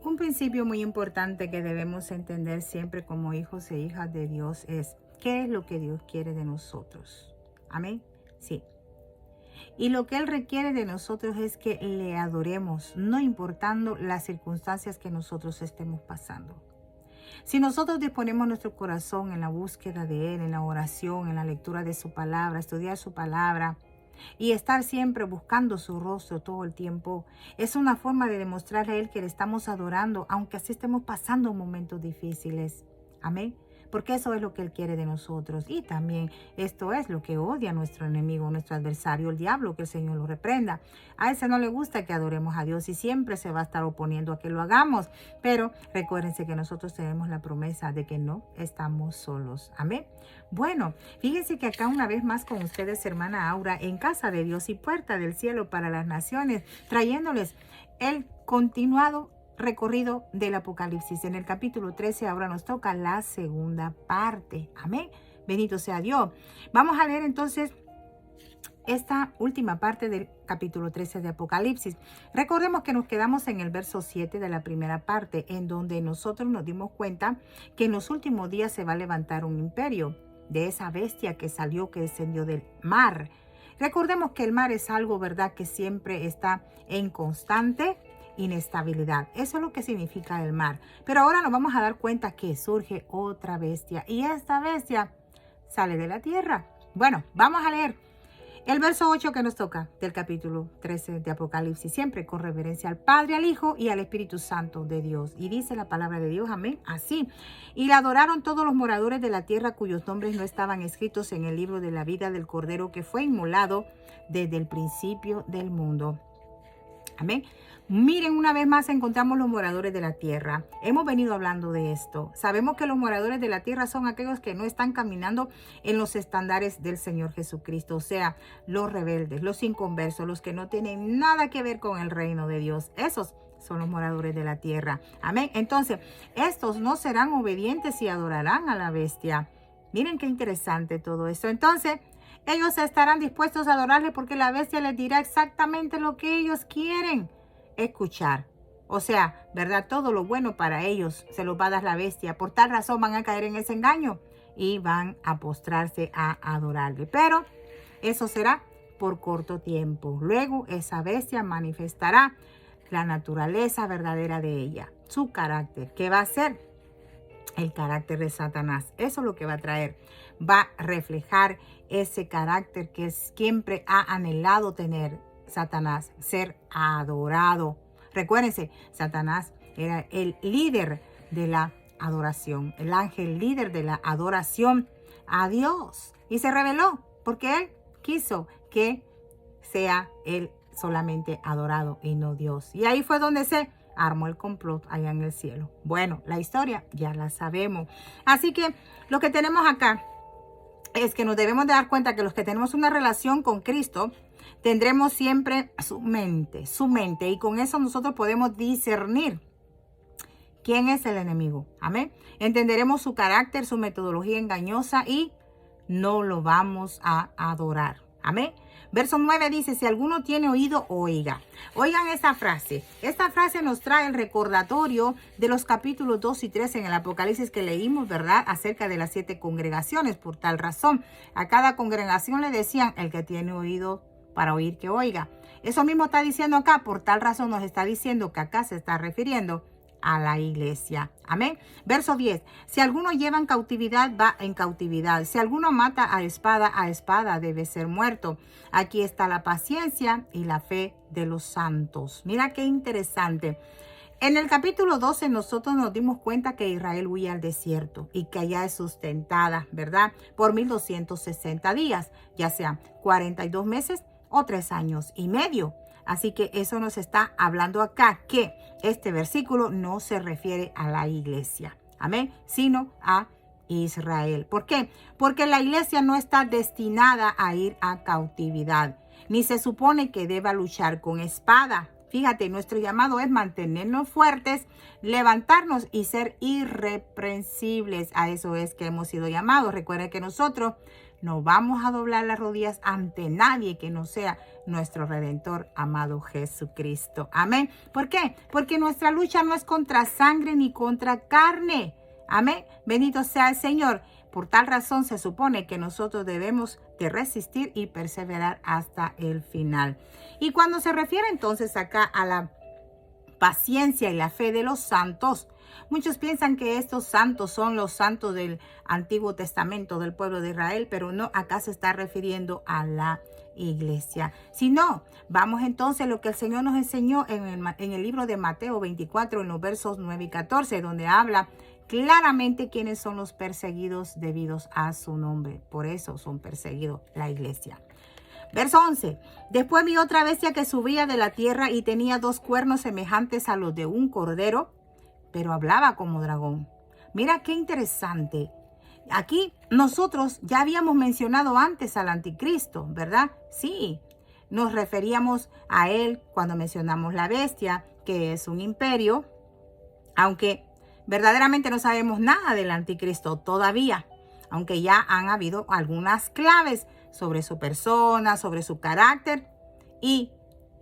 Un principio muy importante que debemos entender siempre como hijos e hijas de Dios es qué es lo que Dios quiere de nosotros. Amén. Sí. Y lo que Él requiere de nosotros es que le adoremos, no importando las circunstancias que nosotros estemos pasando. Si nosotros disponemos nuestro corazón en la búsqueda de Él, en la oración, en la lectura de su palabra, estudiar su palabra y estar siempre buscando su rostro todo el tiempo, es una forma de demostrarle a Él que le estamos adorando, aunque así estemos pasando momentos difíciles. Amén. Porque eso es lo que Él quiere de nosotros. Y también esto es lo que odia nuestro enemigo, nuestro adversario, el diablo, que el Señor lo reprenda. A ese no le gusta que adoremos a Dios y siempre se va a estar oponiendo a que lo hagamos. Pero recuérdense que nosotros tenemos la promesa de que no estamos solos. Amén. Bueno, fíjense que acá una vez más con ustedes, hermana Aura, en Casa de Dios y Puerta del Cielo para las Naciones, trayéndoles el continuado recorrido del Apocalipsis. En el capítulo 13 ahora nos toca la segunda parte. Amén. Bendito sea Dios. Vamos a leer entonces esta última parte del capítulo 13 de Apocalipsis. Recordemos que nos quedamos en el verso 7 de la primera parte, en donde nosotros nos dimos cuenta que en los últimos días se va a levantar un imperio de esa bestia que salió, que descendió del mar. Recordemos que el mar es algo, ¿verdad?, que siempre está en constante inestabilidad. Eso es lo que significa el mar. Pero ahora nos vamos a dar cuenta que surge otra bestia y esta bestia sale de la tierra. Bueno, vamos a leer el verso 8 que nos toca del capítulo 13 de Apocalipsis, siempre con reverencia al Padre, al Hijo y al Espíritu Santo de Dios. Y dice la palabra de Dios, amén, así. Y la adoraron todos los moradores de la tierra cuyos nombres no estaban escritos en el libro de la vida del Cordero que fue inmolado desde el principio del mundo. Amén. Miren, una vez más encontramos los moradores de la tierra. Hemos venido hablando de esto. Sabemos que los moradores de la tierra son aquellos que no están caminando en los estándares del Señor Jesucristo. O sea, los rebeldes, los inconversos, los que no tienen nada que ver con el reino de Dios. Esos son los moradores de la tierra. Amén. Entonces, estos no serán obedientes y adorarán a la bestia. Miren qué interesante todo esto. Entonces, ellos estarán dispuestos a adorarle porque la bestia les dirá exactamente lo que ellos quieren escuchar. O sea, ¿verdad? Todo lo bueno para ellos se los va a dar la bestia. Por tal razón van a caer en ese engaño y van a postrarse a adorarle. Pero eso será por corto tiempo. Luego esa bestia manifestará la naturaleza verdadera de ella, su carácter, que va a ser el carácter de Satanás. Eso es lo que va a traer. Va a reflejar ese carácter que siempre ha anhelado tener Satanás, ser adorado. Recuérdense, Satanás era el líder de la adoración, el ángel líder de la adoración a Dios. Y se rebeló porque él quiso que sea él solamente adorado y no Dios. Y ahí fue donde se armó el complot allá en el cielo. Bueno, la historia ya la sabemos. Así que lo que tenemos acá es que nos debemos de dar cuenta que los que tenemos una relación con Cristo tendremos siempre su mente. Y con eso nosotros podemos discernir quién es el enemigo. Amén. Entenderemos su carácter, su metodología engañosa y no lo vamos a adorar. Amén. Verso 9 dice, si alguno tiene oído, oiga. Oigan esta frase. Esta frase nos trae el recordatorio de los capítulos 2 y 3 en el Apocalipsis que leímos, ¿verdad? Acerca de las 7 congregaciones. Por tal razón, a cada congregación le decían, el que tiene oído para oír, que oiga. Eso mismo está diciendo acá. Por tal razón nos está diciendo que acá se está refiriendo a la iglesia. Amén. Verso 10. Si alguno lleva en cautividad, va en cautividad. Si alguno mata a espada debe ser muerto. Aquí está la paciencia y la fe de los santos. Mira qué interesante. En el capítulo 12 nosotros nos dimos cuenta que Israel huía al desierto y que allá es sustentada, ¿verdad? Por 1260 días, ya sea 42 meses o 3 años y medio. Así que eso nos está hablando acá, que este versículo no se refiere a la iglesia, amén, sino a Israel. ¿Por qué? Porque la iglesia no está destinada a ir a cautividad, ni se supone que deba luchar con espada. Fíjate, nuestro llamado es mantenernos fuertes, levantarnos y ser irreprensibles. A eso es que hemos sido llamados. Recuerden que nosotros No vamos a doblar las rodillas ante nadie que no sea nuestro Redentor amado Jesucristo. Amén. ¿Por qué? Porque nuestra lucha no es contra sangre ni contra carne. Amén. Bendito sea el Señor. Por tal razón se supone que nosotros debemos de resistir y perseverar hasta el final. Y cuando se refiere entonces acá a la paciencia y la fe de los santos, muchos piensan que estos santos son los santos del Antiguo Testamento del pueblo de Israel, pero no, acá se está refiriendo a la iglesia. Si no, vamos entonces a lo que el Señor nos enseñó en el libro de Mateo 24, en los versos 9 y 14, donde habla claramente quiénes son los perseguidos debidos a su nombre. Por eso son perseguidos la iglesia. Verso 11. Después vi otra bestia que subía de la tierra y tenía 2 cuernos semejantes a los de un cordero, pero hablaba como dragón. Mira qué interesante. Aquí nosotros ya habíamos mencionado antes al anticristo, ¿verdad? Sí, nos referíamos a él cuando mencionamos la bestia, que es un imperio, aunque verdaderamente no sabemos nada del anticristo todavía, aunque ya han habido algunas claves sobre su persona, sobre su carácter, y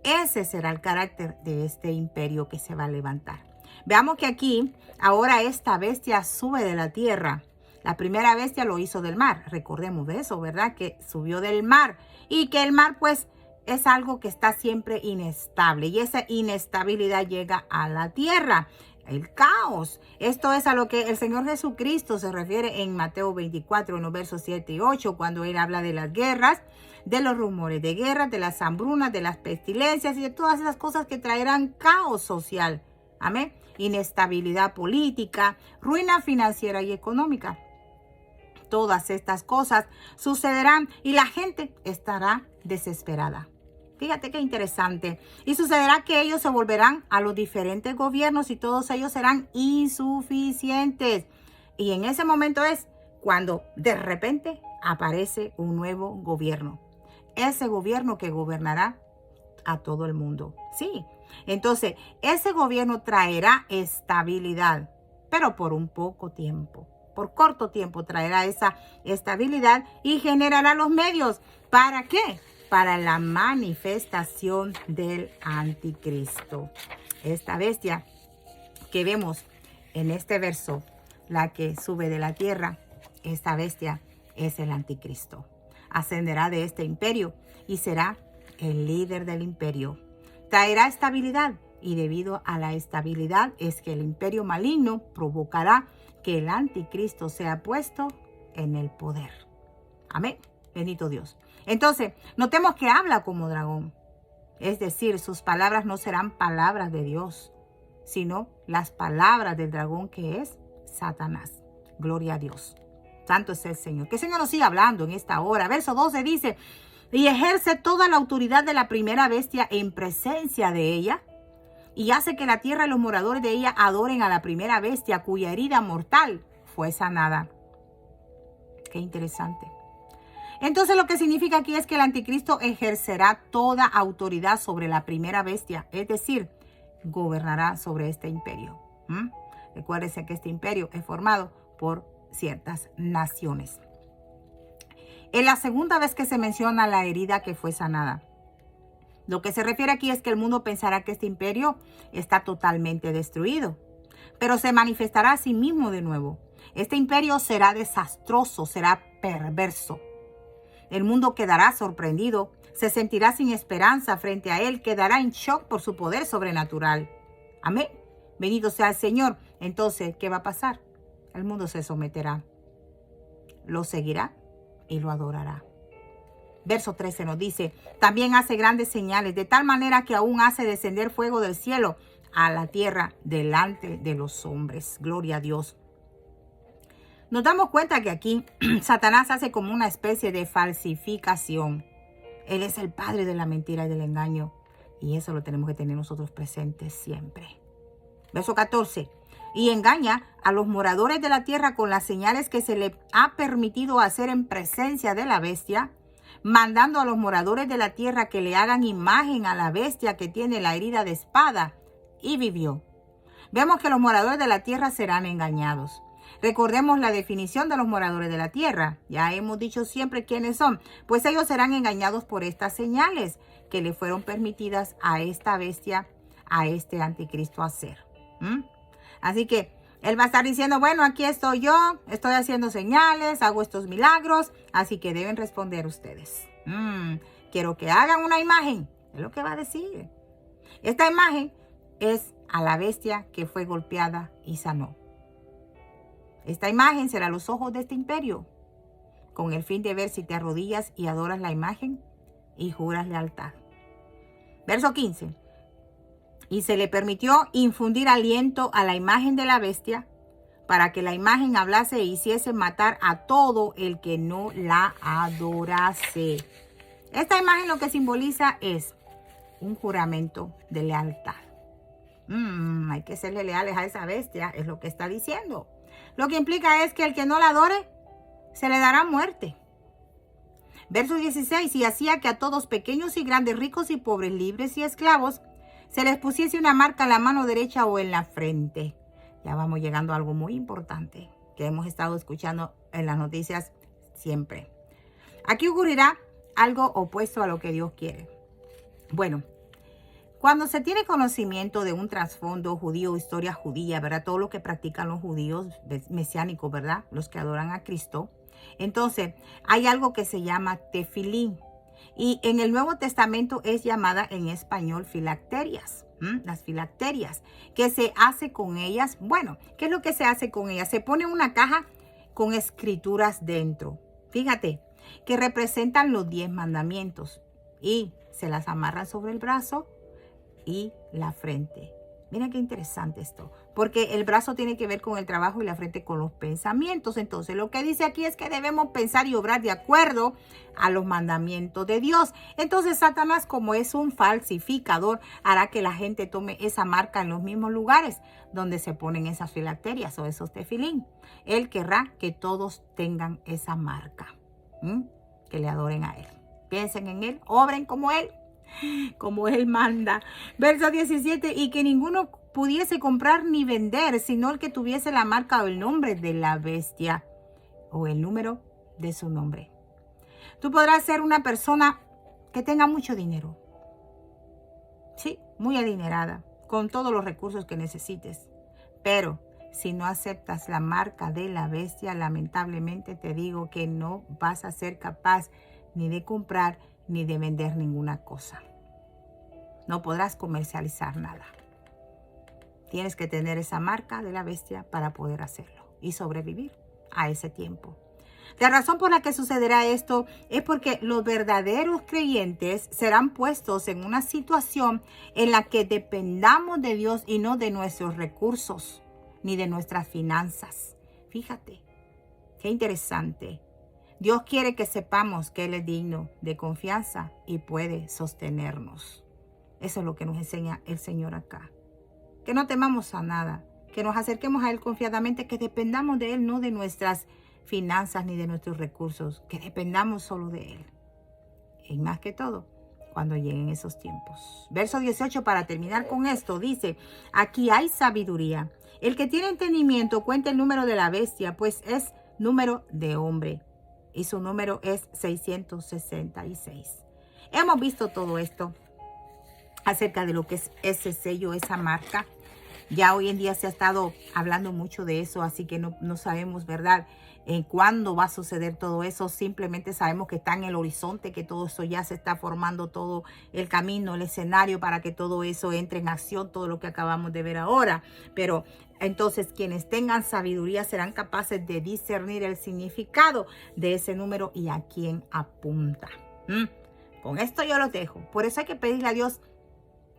ese será el carácter de este imperio que se va a levantar. Veamos que aquí, ahora esta bestia sube de la tierra. La primera bestia lo hizo del mar. Recordemos de eso, ¿verdad? Que subió del mar. Y que el mar, pues, es algo que está siempre inestable. Y esa inestabilidad llega a la tierra. El caos. Esto es a lo que el Señor Jesucristo se refiere en Mateo 24, en los versos 7 y 8, cuando Él habla de las guerras, de los rumores de guerra, de las hambrunas, de las pestilencias y de todas esas cosas que traerán caos social. Amén. Inestabilidad política, ruina financiera y económica. Todas estas cosas sucederán y la gente estará desesperada. Fíjate qué interesante. Y sucederá que ellos se volverán a los diferentes gobiernos y todos ellos serán insuficientes. Y en ese momento es cuando de repente aparece un nuevo gobierno. Ese gobierno que gobernará a todo el mundo. Sí. Entonces, ese gobierno traerá estabilidad, pero por un poco tiempo. Por corto tiempo traerá esa estabilidad y generará los medios. ¿Para qué? Para la manifestación del anticristo. Esta bestia que vemos en este verso, la que sube de la tierra, esta bestia es el anticristo. Ascenderá de este imperio y será el líder del imperio. Traerá estabilidad y debido a la estabilidad es que el imperio maligno provocará que el anticristo sea puesto en el poder. Amén. Bendito Dios. Entonces, notemos que habla como dragón. Es decir, sus palabras no serán palabras de Dios, sino las palabras del dragón que es Satanás. Gloria a Dios. Santo es el Señor. Que el Señor nos siga hablando en esta hora. Verso 12 dice, y ejerce toda la autoridad de la primera bestia en presencia de ella, y hace que la tierra y los moradores de ella adoren a la primera bestia cuya herida mortal fue sanada. Qué interesante. Entonces lo que significa aquí es que el anticristo ejercerá toda autoridad sobre la primera bestia, es decir, gobernará sobre este imperio. Recuérdense que este imperio es formado por ciertas naciones. Es la segunda vez que se menciona la herida que fue sanada. Lo que se refiere aquí es que el mundo pensará que este imperio está totalmente destruido, pero se manifestará a sí mismo de nuevo. Este imperio será desastroso, será perverso. El mundo quedará sorprendido, se sentirá sin esperanza frente a él, quedará en shock por su poder sobrenatural. Amén. Bendito sea el Señor. Entonces, ¿qué va a pasar? El mundo se someterá, lo seguirá y lo adorará. Verso 13 nos dice, también hace grandes señales, de tal manera que aún hace descender fuego del cielo a la tierra delante de los hombres. Gloria a Dios. Nos damos cuenta que aquí Satanás hace como una especie de falsificación. Él es el padre de la mentira y del engaño. Y eso lo tenemos que tener nosotros presentes siempre. Verso 14. Y engaña a los moradores de la tierra con las señales que se le ha permitido hacer en presencia de la bestia, mandando a los moradores de la tierra que le hagan imagen a la bestia que tiene la herida de espada, y vivió. Vemos que los moradores de la tierra serán engañados. Recordemos la definición de los moradores de la tierra. Ya hemos dicho siempre quiénes son. Pues ellos serán engañados por estas señales que le fueron permitidas a esta bestia, a este anticristo hacer. Así que él va a estar diciendo, bueno, aquí estoy yo, estoy haciendo señales, hago estos milagros. Así que deben responder ustedes. Quiero que hagan una imagen. Es lo que va a decir. Esta imagen es a la bestia que fue golpeada y sanó. Esta imagen será los ojos de este imperio, con el fin de ver si te arrodillas y adoras la imagen y juras lealtad. Verso 15. Y se le permitió infundir aliento a la imagen de la bestia para que la imagen hablase e hiciese matar a todo el que no la adorase. Esta imagen lo que simboliza es un juramento de lealtad. Hay que serle leales a esa bestia, es lo que está diciendo. Lo que implica es que el que no la adore, se le dará muerte. Verso 16, y hacía que a todos pequeños y grandes, ricos y pobres, libres y esclavos, se les pusiese una marca en la mano derecha o en la frente. Ya vamos llegando a algo muy importante que hemos estado escuchando en las noticias siempre. Aquí ocurrirá algo opuesto a lo que Dios quiere. Bueno, cuando se tiene conocimiento de un trasfondo judío, historia judía, ¿verdad? Todo lo que practican los judíos mesiánicos, ¿verdad? Los que adoran a Cristo. Entonces, hay algo que se llama tefilín. Y en el Nuevo Testamento es llamada en español filacterias. Las filacterias. ¿Qué se hace con ellas? Bueno, ¿qué es lo que se hace con ellas? Se pone una caja con escrituras dentro. Fíjate, que representan los 10 mandamientos. Y se las amarran sobre el brazo y la frente. Miren qué interesante esto, porque el brazo tiene que ver con el trabajo y la frente con los pensamientos. Entonces, lo que dice aquí es que debemos pensar y obrar de acuerdo a los mandamientos de Dios. Entonces, Satanás, como es un falsificador, hará que la gente tome esa marca en los mismos lugares donde se ponen esas filacterias o esos tefilín. Él querrá que todos tengan esa marca, que le adoren a Él. Piensen en Él, obren como Él manda. Verso 17, y que ninguno pudiese comprar ni vender, sino el que tuviese la marca o el nombre de la bestia o el número de su nombre. Tú podrás ser una persona que tenga mucho dinero. Sí, muy adinerada, con todos los recursos que necesites. Pero si no aceptas la marca de la bestia, lamentablemente te digo que no vas a ser capaz ni de comprar ni de vender ninguna cosa. No podrás comercializar nada. Tienes que tener esa marca de la bestia para poder hacerlo y sobrevivir a ese tiempo. La razón por la que sucederá esto es porque los verdaderos creyentes serán puestos en una situación en la que dependamos de Dios y no de nuestros recursos ni de nuestras finanzas. Fíjate, qué interesante. Dios quiere que sepamos que Él es digno de confianza y puede sostenernos. Eso es lo que nos enseña el Señor acá. Que no temamos a nada, que nos acerquemos a Él confiadamente, que dependamos de Él, no de nuestras finanzas ni de nuestros recursos, que dependamos solo de Él. Y más que todo, cuando lleguen esos tiempos. Verso 18, para terminar con esto, dice, aquí hay sabiduría. El que tiene entendimiento cuenta el número de la bestia, pues es número de hombre. Y su número es 666. Hemos visto todo esto acerca de lo que es ese sello, esa marca. Ya hoy en día se ha estado hablando mucho de eso, así que no sabemos, ¿verdad?, cuándo va a suceder todo eso. Simplemente sabemos que está en el horizonte, que todo eso ya se está formando, todo el camino, el escenario para que todo eso entre en acción, todo lo que acabamos de ver ahora. Pero entonces quienes tengan sabiduría serán capaces de discernir el significado de ese número y a quién apunta. Con esto yo los dejo. Por eso hay que pedirle a Dios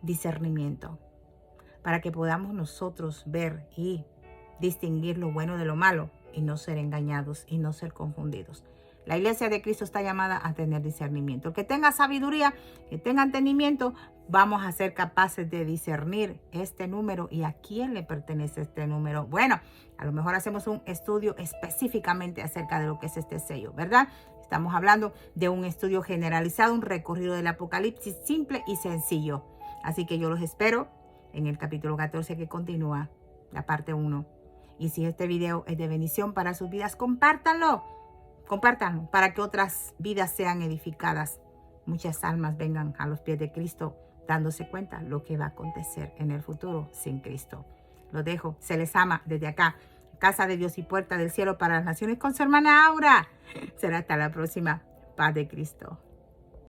discernimiento, para que podamos nosotros ver y distinguir lo bueno de lo malo y no ser engañados y no ser confundidos. La iglesia de Cristo está llamada a tener discernimiento. El que tenga sabiduría, que tenga entendimiento, vamos a ser capaces de discernir este número y a quién le pertenece este número. Bueno, a lo mejor hacemos un estudio específicamente acerca de lo que es este sello, ¿verdad? Estamos hablando de un estudio generalizado, un recorrido del Apocalipsis simple y sencillo. Así que yo los espero en el capítulo 14 que continúa, la parte 1. Y si este video es de bendición para sus vidas, compártanlo. Compártanlo para que otras vidas sean edificadas. Muchas almas vengan a los pies de Cristo dándose cuenta lo que va a acontecer en el futuro sin Cristo. Los dejo. Se les ama desde acá. Casa de Dios y Puerta del Cielo para las Naciones con su hermana Aura. Será hasta la próxima. Paz de Cristo.